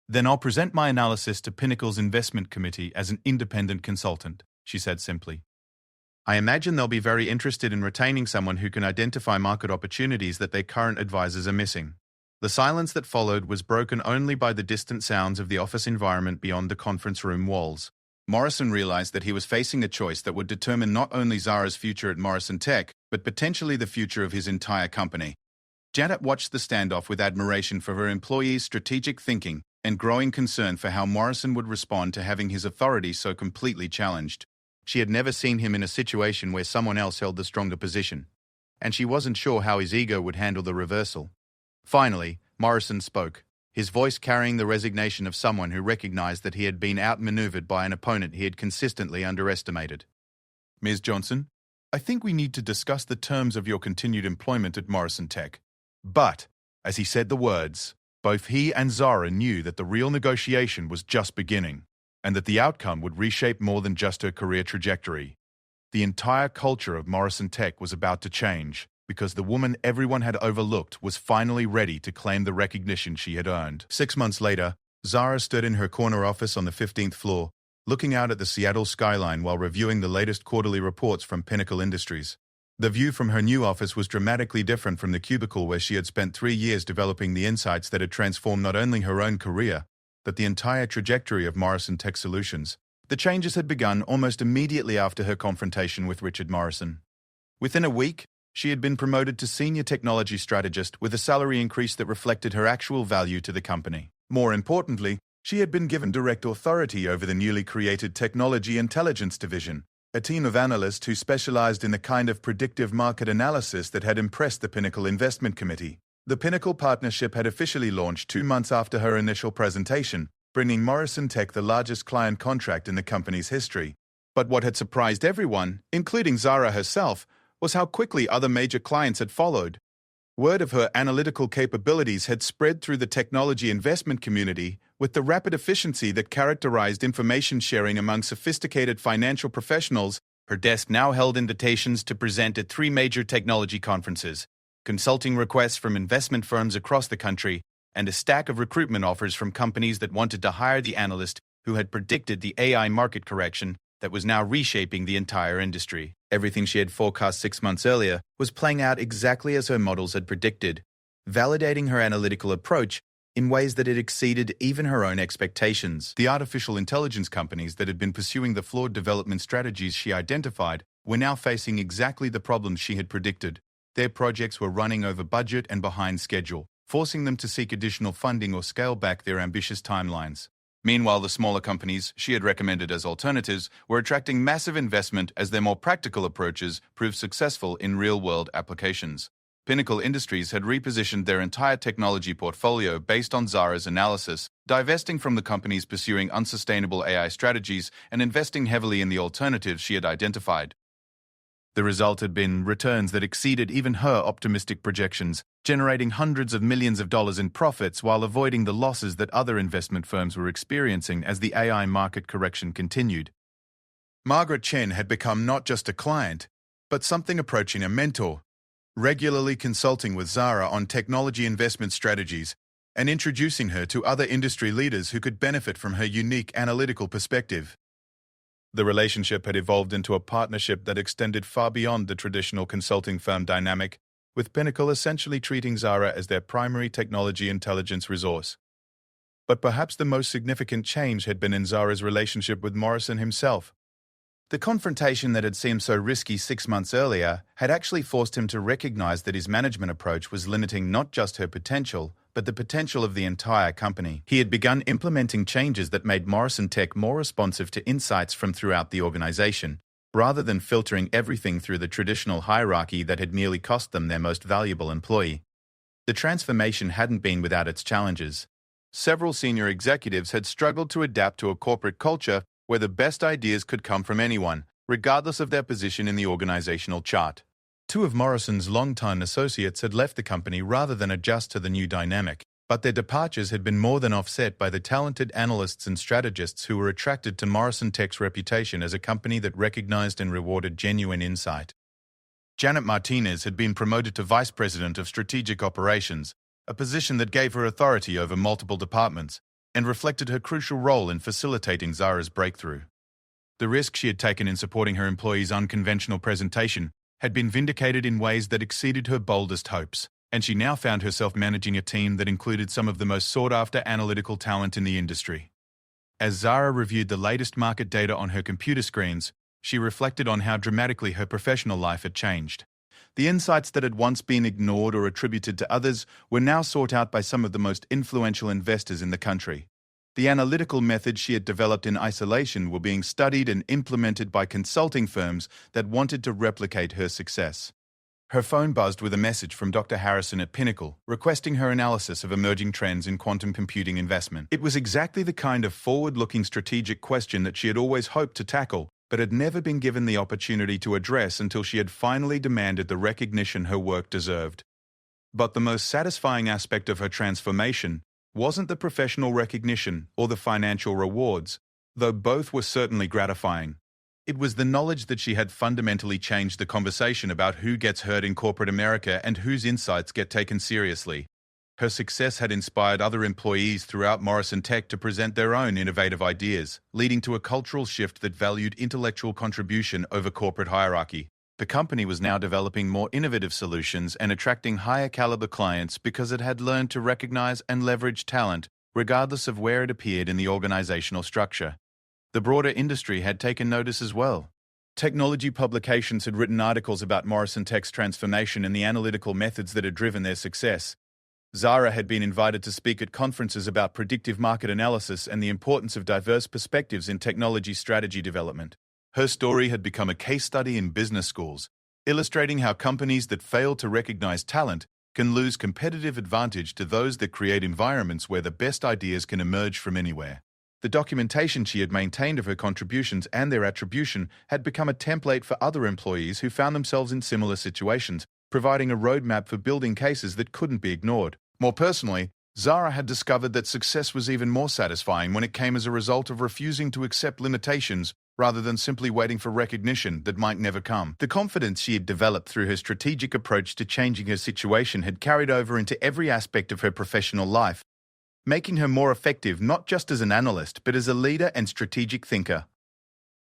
Then I'll present my analysis to Pinnacle's investment committee as an independent consultant, she said simply. I imagine they'll be very interested in retaining someone who can identify market opportunities that their current advisors are missing. The silence that followed was broken only by the distant sounds of the office environment beyond the conference room walls. Morrison realized that he was facing a choice that would determine not only Zara's future at Morrison Tech, but potentially the future of his entire company. Janet watched the standoff with admiration for her employee's strategic thinking and growing concern for how Morrison would respond to having his authority so completely challenged. She had never seen him in a situation where someone else held the stronger position, and she wasn't sure how his ego would handle the reversal. Finally, Morrison spoke, his voice carrying the resignation of someone who recognized that he had been outmaneuvered by an opponent he had consistently underestimated. Ms. Johnson, I think we need to discuss the terms of your continued employment at Morrison Tech. But, as he said the words, both he and Zara knew that the real negotiation was just beginning, and that the outcome would reshape more than just her career trajectory. The entire culture of Morrison Tech was about to change, because the woman everyone had overlooked was finally ready to claim the recognition she had earned. 6 months later, Zara stood in her corner office on the 15th floor, looking out at the Seattle skyline while reviewing the latest quarterly reports from Pinnacle Industries. The view from her new office was dramatically different from the cubicle where she had spent 3 years developing the insights that had transformed not only her own career, but the entire trajectory of Morrison Tech Solutions. The changes had begun almost immediately after her confrontation with Richard Morrison. Within a week, she had been promoted to Senior Technology Strategist with a salary increase that reflected her actual value to the company. More importantly, she had been given direct authority over the newly created Technology Intelligence Division, a team of analysts who specialized in the kind of predictive market analysis that had impressed the Pinnacle Investment Committee. The Pinnacle partnership had officially launched 2 months after her initial presentation, bringing Morrison Tech the largest client contract in the company's history. But what had surprised everyone, including Zara herself, was how quickly other major clients had followed. Word of her analytical capabilities had spread through the technology investment community with the rapid efficiency that characterized information sharing among sophisticated financial professionals. Her desk now held invitations to present at 3 major technology conferences, consulting requests from investment firms across the country, and a stack of recruitment offers from companies that wanted to hire the analyst who had predicted the AI market correction that was now reshaping the entire industry. Everything she had forecast 6 months earlier was playing out exactly as her models had predicted, validating her analytical approach in ways that had exceeded even her own expectations. The artificial intelligence companies that had been pursuing the flawed development strategies she identified were now facing exactly the problems she had predicted. Their projects were running over budget and behind schedule, forcing them to seek additional funding or scale back their ambitious timelines. Meanwhile, the smaller companies she had recommended as alternatives were attracting massive investment as their more practical approaches proved successful in real-world applications. Pinnacle Industries had repositioned their entire technology portfolio based on Zara's analysis, divesting from the companies pursuing unsustainable AI strategies and investing heavily in the alternatives she had identified. The result had been returns that exceeded even her optimistic projections, generating hundreds of millions of dollars in profits while avoiding the losses that other investment firms were experiencing as the AI market correction continued. Margaret Chen had become not just a client, but something approaching a mentor, regularly consulting with Zara on technology investment strategies and introducing her to other industry leaders who could benefit from her unique analytical perspective. The relationship had evolved into a partnership that extended far beyond the traditional consulting firm dynamic, with Pinnacle essentially treating Zara as their primary technology intelligence resource. But perhaps the most significant change had been in Zara's relationship with Morrison himself. The confrontation that had seemed so risky 6 months earlier had actually forced him to recognize that his management approach was limiting not just her potential, but the potential of the entire company. He had begun implementing changes that made Morrison Tech more responsive to insights from throughout the organization, rather than filtering everything through the traditional hierarchy that had nearly cost them their most valuable employee. The transformation hadn't been without its challenges. Several senior executives had struggled to adapt to a corporate culture where the best ideas could come from anyone, regardless of their position in the organizational chart. 2 of Morrison's longtime associates had left the company rather than adjust to the new dynamic, but their departures had been more than offset by the talented analysts and strategists who were attracted to Morrison Tech's reputation as a company that recognized and rewarded genuine insight. Janet Martinez had been promoted to Vice President of Strategic Operations, a position that gave her authority over multiple departments and reflected her crucial role in facilitating Zara's breakthrough. The risk she had taken in supporting her employees' unconventional presentation had been vindicated in ways that exceeded her boldest hopes, and she now found herself managing a team that included some of the most sought-after analytical talent in the industry. As Zara reviewed the latest market data on her computer screens, she reflected on how dramatically her professional life had changed. The insights that had once been ignored or attributed to others were now sought out by some of the most influential investors in the country. The analytical methods she had developed in isolation were being studied and implemented by consulting firms that wanted to replicate her success. Her phone buzzed with a message from Dr. Harrison at Pinnacle, requesting her analysis of emerging trends in quantum computing investment. It was exactly the kind of forward-looking strategic question that she had always hoped to tackle, but had never been given the opportunity to address until she had finally demanded the recognition her work deserved. But the most satisfying aspect of her transformation wasn't the professional recognition or the financial rewards, though both were certainly gratifying. It was the knowledge that she had fundamentally changed the conversation about who gets heard in corporate America and whose insights get taken seriously. Her success had inspired other employees throughout Morrison Tech to present their own innovative ideas, leading to a cultural shift that valued intellectual contribution over corporate hierarchy. The company was now developing more innovative solutions and attracting higher caliber clients because it had learned to recognize and leverage talent, regardless of where it appeared in the organizational structure. The broader industry had taken notice as well. Technology publications had written articles about Morrison Tech's transformation and the analytical methods that had driven their success. Zara had been invited to speak at conferences about predictive market analysis and the importance of diverse perspectives in technology strategy development. Her story had become a case study in business schools, illustrating how companies that fail to recognize talent can lose competitive advantage to those that create environments where the best ideas can emerge from anywhere. The documentation she had maintained of her contributions and their attribution had become a template for other employees who found themselves in similar situations, providing a roadmap for building cases that couldn't be ignored. More personally, Zara had discovered that success was even more satisfying when it came as a result of refusing to accept limitations rather than simply waiting for recognition that might never come. The confidence she had developed through her strategic approach to changing her situation had carried over into every aspect of her professional life, making her more effective not just as an analyst but as a leader and strategic thinker.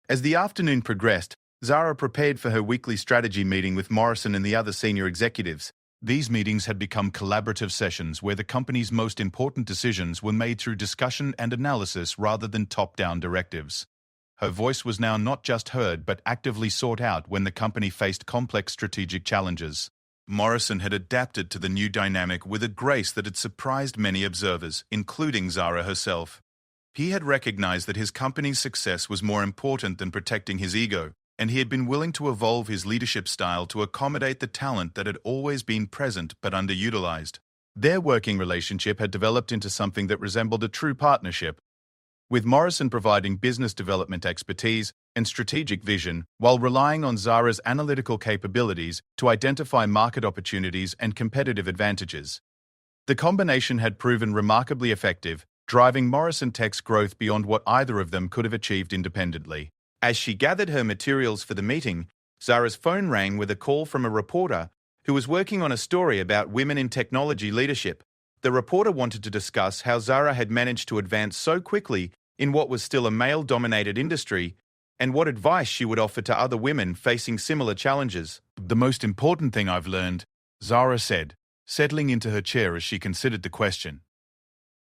As the afternoon progressed, Zara prepared for her weekly strategy meeting with Morrison and the other senior executives. These meetings had become collaborative sessions where the company's most important decisions were made through discussion and analysis rather than top-down directives. Her voice was now not just heard but actively sought out when the company faced complex strategic challenges. Morrison had adapted to the new dynamic with a grace that had surprised many observers, including Zara herself. He had recognized that his company's success was more important than protecting his ego, and he had been willing to evolve his leadership style to accommodate the talent that had always been present but underutilized. Their working relationship had developed into something that resembled a true partnership, with Morrison providing business development expertise and strategic vision while relying on Zara's analytical capabilities to identify market opportunities and competitive advantages. The combination had proven remarkably effective, driving Morrison Tech's growth beyond what either of them could have achieved independently. As she gathered her materials for the meeting, Zara's phone rang with a call from a reporter who was working on a story about women in technology leadership. The reporter wanted to discuss how Zara had managed to advance so quickly in what was still a male-dominated industry and what advice she would offer to other women facing similar challenges. "The most important thing I've learned," Zara said, settling into her chair as she considered the question,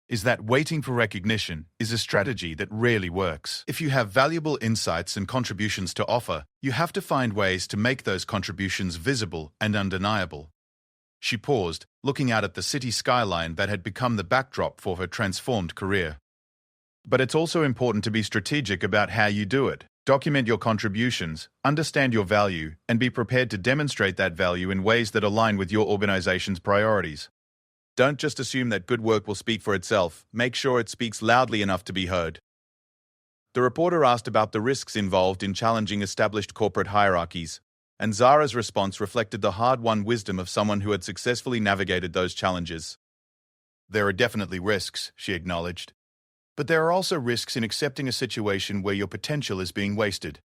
"is that waiting for recognition is a strategy that rarely works. If you have valuable insights and contributions to offer, you have to find ways to make those contributions visible and undeniable." She paused, looking out at the city skyline that had become the backdrop for her transformed career. "But it's also important to be strategic about how you do it. Document your contributions, understand your value, and be prepared to demonstrate that value in ways that align with your organization's priorities. Don't just assume that good work will speak for itself. Make sure it speaks loudly enough to be heard." The reporter asked about the risks involved in challenging established corporate hierarchies, and Zara's response reflected the hard-won wisdom of someone who had successfully navigated those challenges. "There are definitely risks," she acknowledged. "But there are also risks in accepting a situation where your potential is being wasted.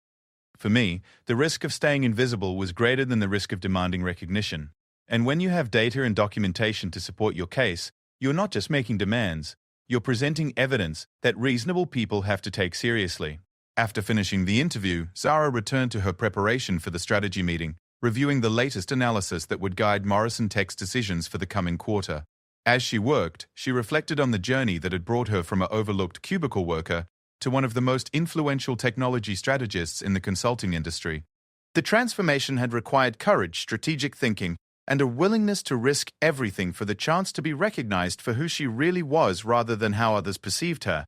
For me, the risk of staying invisible was greater than the risk of demanding recognition. And when you have data and documentation to support your case, you're not just making demands, you're presenting evidence that reasonable people have to take seriously." After finishing the interview, Zara returned to her preparation for the strategy meeting, reviewing the latest analysis that would guide Morrison Tech's decisions for the coming quarter. As she worked, she reflected on the journey that had brought her from an overlooked cubicle worker to one of the most influential technology strategists in the consulting industry. The transformation had required courage, strategic thinking, and a willingness to risk everything for the chance to be recognized for who she really was rather than how others perceived her.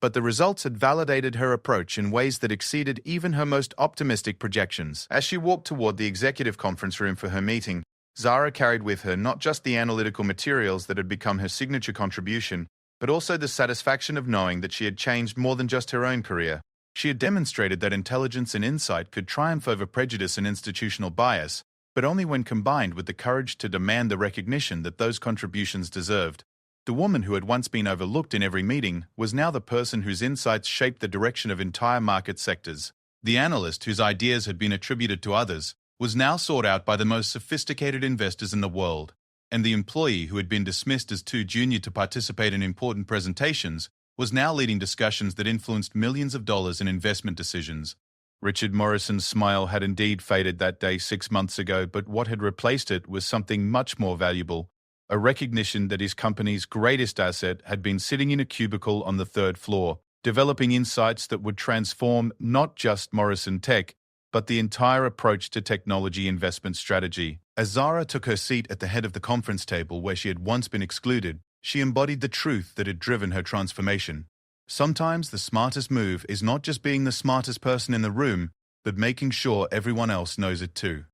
But the results had validated her approach in ways that exceeded even her most optimistic projections. As she walked toward the executive conference room for her meeting, Zara carried with her not just the analytical materials that had become her signature contribution, but also the satisfaction of knowing that she had changed more than just her own career. She had demonstrated that intelligence and insight could triumph over prejudice and institutional bias, but only when combined with the courage to demand the recognition that those contributions deserved. The woman who had once been overlooked in every meeting was now the person whose insights shaped the direction of entire market sectors. The analyst whose ideas had been attributed to others was now sought out by the most sophisticated investors in the world, and the employee who had been dismissed as too junior to participate in important presentations was now leading discussions that influenced millions of dollars in investment decisions. Richard Morrison's smile had indeed faded that day 6 months ago, but what had replaced it was something much more valuable, a recognition that his company's greatest asset had been sitting in a cubicle on the 3rd floor, developing insights that would transform not just Morrison Tech, but the entire approach to technology investment strategy. As Zara took her seat at the head of the conference table where she had once been excluded, she embodied the truth that had driven her transformation. Sometimes the smartest move is not just being the smartest person in the room, but making sure everyone else knows it too.